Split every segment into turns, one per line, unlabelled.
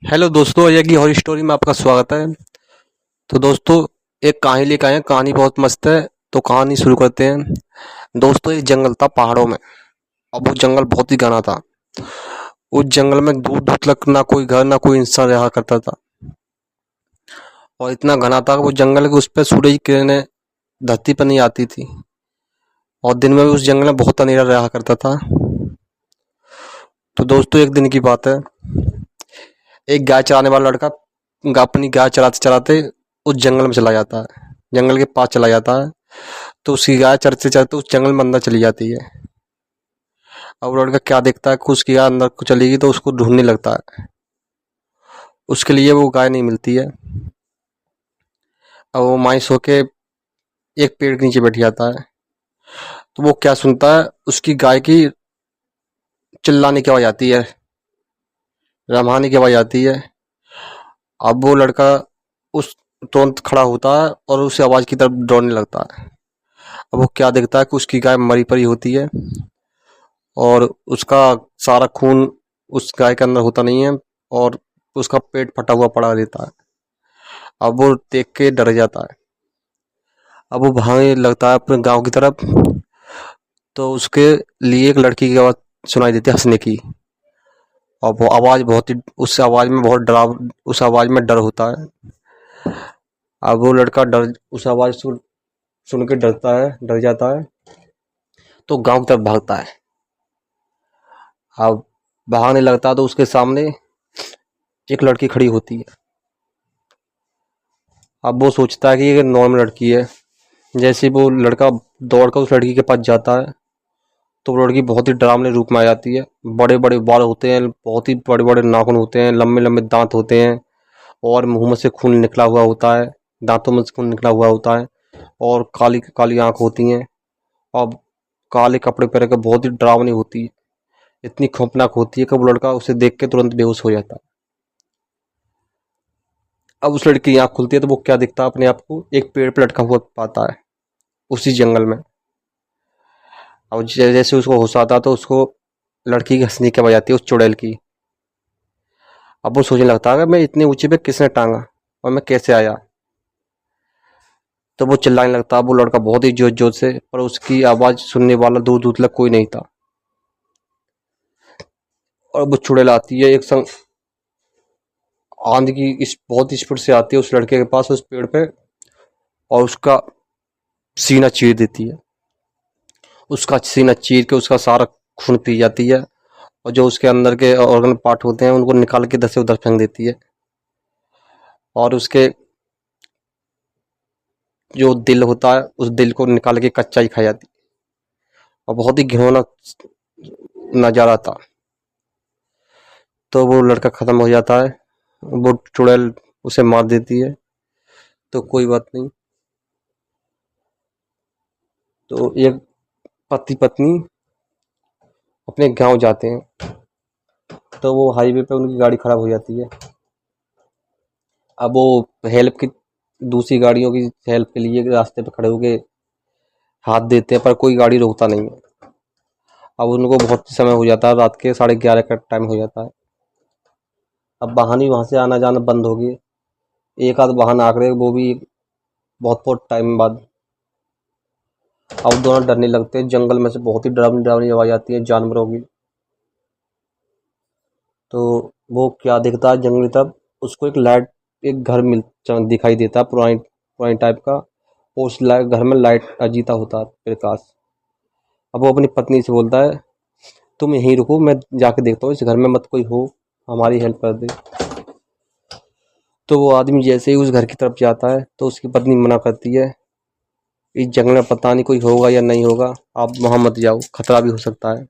Hello दोस्तों, ये की हॉरर स्टोरी में आपका स्वागत है। तो दोस्तों, एक कहानी लेकर आए हैं। कहानी बहुत मस्त है। तो कहानी शुरू करते हैं। दोस्तों, एक जंगल था पहाड़ों में। अब वो जंगल बहुत ही घना था। उस जंगल में दूर दूर तक ना कोई घर ना कोई इंसान रहा करता था। और इतना घना था कि वो जंगल के उस पर सूरज की किरणें धरती पर नहीं आती थी। और दिन में भी उस जंगल में बहुत अंधेरा रहा करता था। तो दोस्तों, एक दिन की बात है। एक गाय चराने वाला लड़का अपनी गाय चराते चराते उस जंगल में चला जाता है। जंगल के पास चला जाता है। तो उसकी गाय चरते चरते उस जंगल में अंदर चली जाती है। अब वो लड़का क्या देखता है कि उसकी गाय अंदर को चलेगी तो उसको ढूंढने लगता है। उसके लिए वो गाय नहीं मिलती है। अब वो मायूस होके एक पेड़ के नीचे बैठ जाता है। तो वो क्या सुनता है, उसकी गाय की चिल्लाने की आवाज आती है, रम्हाने की आवाज आती है। अब वो लड़का उस तुरंत खड़ा होता है और उस आवाज की तरफ दौड़ने लगता है। अब वो क्या देखता है कि उसकी गाय मरी पड़ी होती है और उसका सारा खून उस गाय के अंदर होता नहीं है और उसका पेट फटा हुआ पड़ा रहता है। अब वो देख के डर जाता है। अब वो भागने लगता है अपने गांव की तरफ। तो उसके लिए एक लड़की की आवाज सुनाई देती है, हंसने की। और वो आवाज बहुत ही उस आवाज में बहुत डराव उस आवाज में डर होता है। अब वो लड़का डर उस आवाज सुन के डरता है, डर जाता है। तो गांव की तरफ भागता है। अब भागने लगता है तो उसके सामने एक लड़की खड़ी होती है। अब वो सोचता है कि ये नॉर्मल लड़की है। जैसे ही वो लड़का दौड़कर उस लड़की के पास जाता है तो वो लड़की बहुत ही डरावने रूप में आ जाती है। बड़े बड़े बाल होते हैं, बहुत ही बड़े बड़े नाखून होते हैं, लंबे लंबे दांत होते हैं और मुंह में से खून निकला हुआ होता है। दांतों में से खून निकला हुआ होता है और काली काली आंख होती हैं। और काले कपड़े पहन कर बहुत ही डरावनी होती है। इतनी खौफनाक होती है कि वो लड़का उसे देख के तुरंत बेहोश हो जाता है। अब उस लड़की की आंख खुलती है तो वो क्या दिखता है, अपने आप को एक पेड़ पर लटका हुआ पाता है उसी जंगल में। और जैसे उसको होश आता तो उसको लड़की की हंसने की आवाज आती है, उस चुड़ैल की। अब वो सोचने लगता है कि मैं इतने ऊंचे पे किसने टांगा और मैं कैसे आया। तो वो चिल्लाने लगता है, वो लड़का बहुत ही जोर जोर से, पर उसकी आवाज सुनने वाला दूर दूर तक कोई नहीं था। और वो चुड़ैल आती है एक संग आंधी की इस बहुत स्पीड से आती है उस लड़के के पास, उस पेड़ पे। और उसका सीना चीर देती है। उसका सीना चीर के उसका सारा खून पी जाती है। और जो उसके अंदर के ऑर्गन पार्ट होते हैं उनको निकाल के इधर से उधर फेंक देती है। और उसके जो दिल होता है उस दिल को निकाल के कच्चा ही खा जाती है। और बहुत ही घिनौना नजारा था। तो वो लड़का खत्म हो जाता है। वो चुड़ैल उसे मार देती है। तो कोई बात नहीं। तो एक पति पत्नी अपने गांव जाते हैं। तो वो हाईवे पे उनकी गाड़ी खराब हो जाती है। अब वो हेल्प की दूसरी गाड़ियों की हेल्प के लिए रास्ते पे खड़े होके हाथ देते हैं, पर कोई गाड़ी रोकता नहीं है। अब उनको बहुत समय हो जाता है, रात के 11:30 का टाइम हो जाता है। अब वाहन ही वहां से आना जाना बंद हो गए। एक आध वाहन आ रहे, वो भी बहुत बहुत टाइम बाद। अब दोनों डरने लगते हैं। जंगल में से बहुत ही डरावनी डरावनी आवाज आती है जानवरों की। तो वो क्या दिखता है जंगली, तब उसको एक लाइट, एक घर दिखाई देता है पुरानी पुरानी टाइप का। और उस घर में लाइट अजीता होता है, प्रकाश। अब वो अपनी पत्नी से बोलता है, तुम यहीं रुको, मैं जाके देखता हूँ इस घर में मत कोई हो, हमारी हेल्प कर दे। तो वो आदमी जैसे ही उस घर की तरफ जाता है तो उसकी पत्नी मना करती है, इस जंगल में पता नहीं कोई होगा या नहीं होगा, आप वहां मत जाओ, खतरा भी हो सकता है।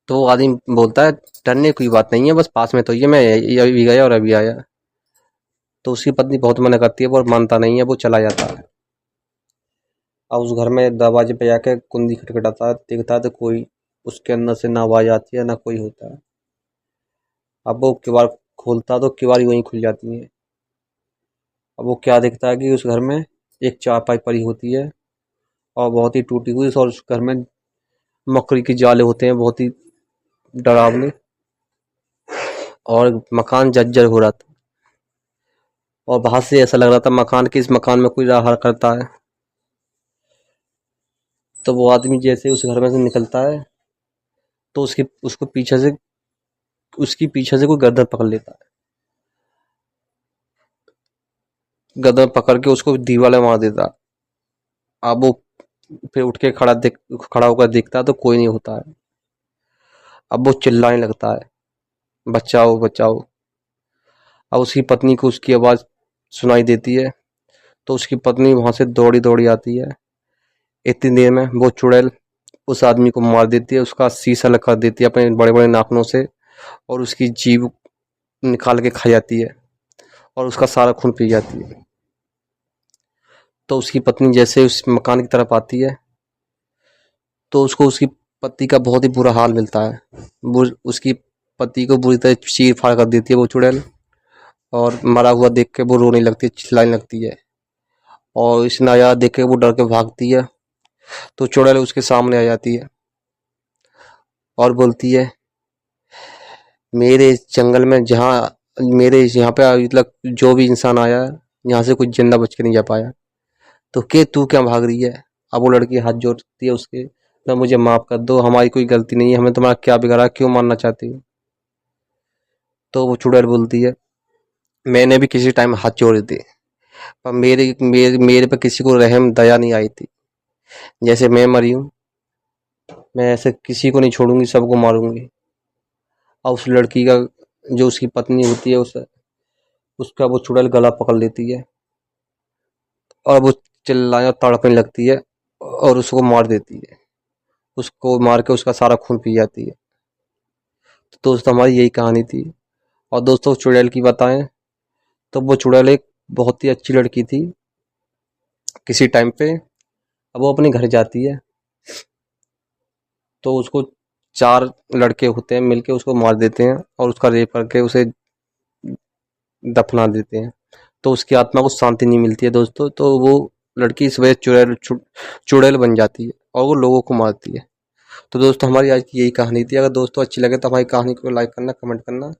तो वो आदमी बोलता है, डरने की बात नहीं है, बस पास में तो ये मैं अभी गया और अभी आया। तो उसकी पत्नी बहुत मना करती है, वो मानता नहीं है, वो चला जाता है। अब उस घर में दरवाजे पे जाके कुंडी खटखटाता है, देखता है तो कोई उसके अंदर से ना आवाज आती है ना कोई होता है। अब वो किवाड़ खोलता है तो किवाड़ यूं ही खुल जाती है। अब वो क्या देखता है कि उस घर में एक चारपाई पड़ी होती है और बहुत ही टूटी हुई, और उस घर में मकड़ी के जाले होते हैं बहुत ही डरावने। और मकान जर्जर हो रहा था और बाहर से ऐसा लग रहा था मकान के इस मकान में कोई रहा करता है। तो वो आदमी जैसे उस घर में से निकलता है तो उसकी पीछे से कोई गर्दन पकड़ लेता है। गर्दन पकड़ के उसको दीवार में मार देता है। अब वो फिर उठ के खड़ा होकर देखता है तो कोई नहीं होता है। अब वो चिल्लाने लगता है, बचाओ बचाओ। अब उसकी पत्नी को उसकी आवाज़ सुनाई देती है तो उसकी पत्नी वहां से दौड़ी दौड़ी आती है। इतनी देर में वो चुड़ैल उस आदमी को मार देती है, उसका शीशा अलग कर देती है अपने बड़े बड़े नाखूनों से और उसकी जीभ निकाल के खा जाती है और उसका सारा खून पी जाती है। तो उसकी पत्नी जैसे उस मकान की तरफ आती है तो उसको उसकी पति का बहुत ही बुरा हाल मिलता है। उसकी पति को बुरी तरह चीर फाड़ कर देती है वो चुड़ैल और मरा हुआ देख के वो रोने लगती है, चिल्लाने लगती है और इस नजारा देख के वो डर के भागती है। तो चुड़ैल उसके सामने आ जाती है और बोलती है, मेरे इस जंगल में जहाँ मेरे यहाँ पे मतलब जो भी इंसान आया यहाँ से कुछ जिंदा बच के नहीं जा पाया, तो तू क्या भाग रही है। अब वो लड़की हाथ जोड़ती है उसके, तो मुझे माफ कर दो, हमारी कोई गलती नहीं है, हमें तुम्हारा क्या बिगाड़ा, क्यों मारना चाहती हो। तो वो चुड़ैल बोलती है, मैंने भी किसी टाइम हाथ जोड़े थे पर मेरे पे किसी को रहम दया नहीं आई थी। जैसे मैं मरी हूँ, मैं ऐसे किसी को नहीं छोड़ूंगी, सबको मारूंगी। और उस लड़की का जो उसकी पत्नी होती है उसका वो चुड़ैल गला पकड़ लेती है और वो चिल्लाने और तड़पने लगती है और उसको मार देती है। उसको मार के उसका सारा खून पी जाती है। तो दोस्तों हमारी यही कहानी थी। और दोस्तों चुड़ैल की बताएं तो वो चुड़ैल एक बहुत ही अच्छी लड़की थी। किसी टाइम पे अब वो अपने घर जाती है तो उसको 4 लड़के होते हैं मिलके उसको मार देते हैं और उसका रेप करके उसे दफना देते हैं। तो उसकी आत्मा को शांति नहीं मिलती है दोस्तों, तो वो लड़की इस वजह चुड़ैल बन जाती है और वो लोगों को मारती है। तो दोस्तों हमारी आज की यही कहानी थी। अगर दोस्तों अच्छी लगे तो हमारी कहानी को लाइक करना, कमेंट करना।